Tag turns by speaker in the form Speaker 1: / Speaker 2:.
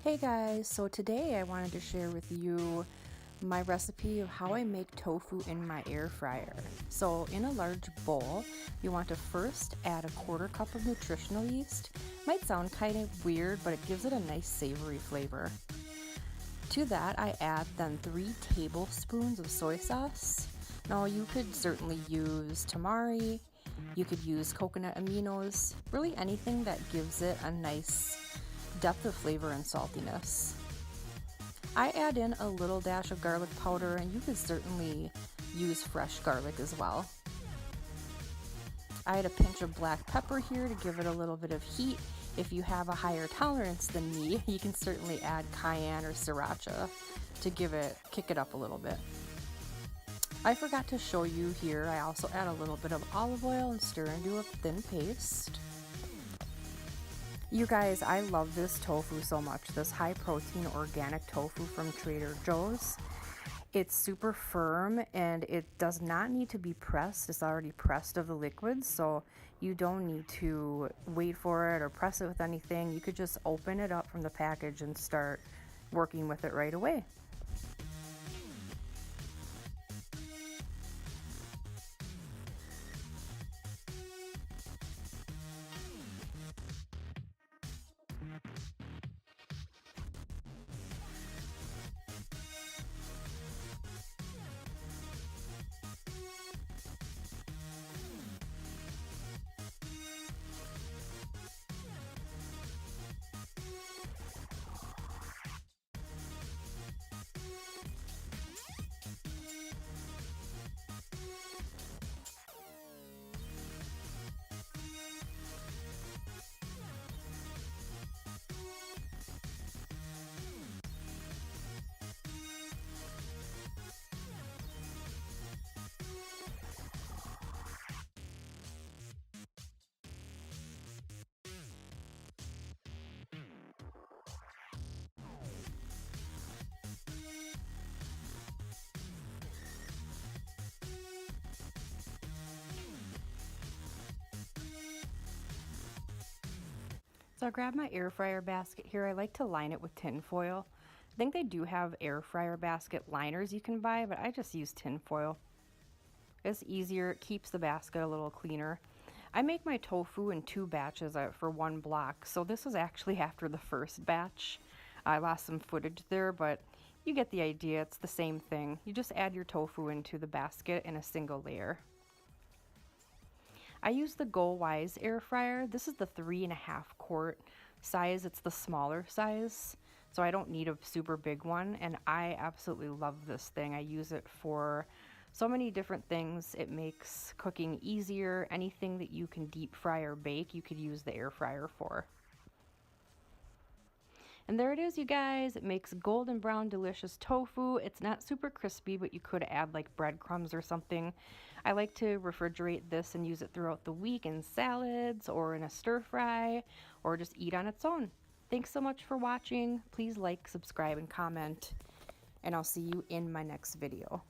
Speaker 1: Hey guys, so today I wanted to share with you my recipe of how I make tofu in my air fryer. So in a large bowl, you want to first add a 1/4 cup of nutritional yeast. Might sound kind of weird, but it gives it a nice savory flavor. To that, I add then 3 tablespoons of soy sauce. Now you could certainly use tamari, you could use coconut aminos, really anything that gives it a nice depth of flavor and saltiness. I add in a little dash of garlic powder, and you could certainly use fresh garlic as well. I add a pinch of black pepper here to give it a little bit of heat. If you have a higher tolerance than me, you can certainly add cayenne or sriracha to kick it up a little bit. I forgot to show you here, I also add a little bit of olive oil and stir into a thin paste. You guys, I love this tofu so much, this high protein organic tofu from Trader Joe's. It's super firm and it does not need to be pressed. It's already pressed of the liquids, so you don't need to wait for it or press it with anything. You could just open it up from the package and start working with it right away. So I grabbed my air fryer basket here. I like to line it with tin foil. I think they do have air fryer basket liners you can buy, but I just use tin foil. It's easier, it keeps the basket a little cleaner. I make my tofu in 2 batches for 1 block, so this was actually after the first batch. I lost some footage there, but you get the idea. It's the same thing. You just add your tofu into the basket in a single layer. I use the GoWISE air fryer. This is the 3.5 quart size. It's the smaller size, so I don't need a super big one, and I absolutely love this thing. I use it for so many different things. It makes cooking easier. Anything that you can deep fry or bake, you could use the air fryer for. And there it is, you guys. It makes golden brown delicious tofu. It's not super crispy, but you could add like breadcrumbs or something. I like to refrigerate this and use it throughout the week in salads or in a stir fry or just eat on its own. Thanks so much for watching. Please like, subscribe, and comment, and I'll see you in my next video.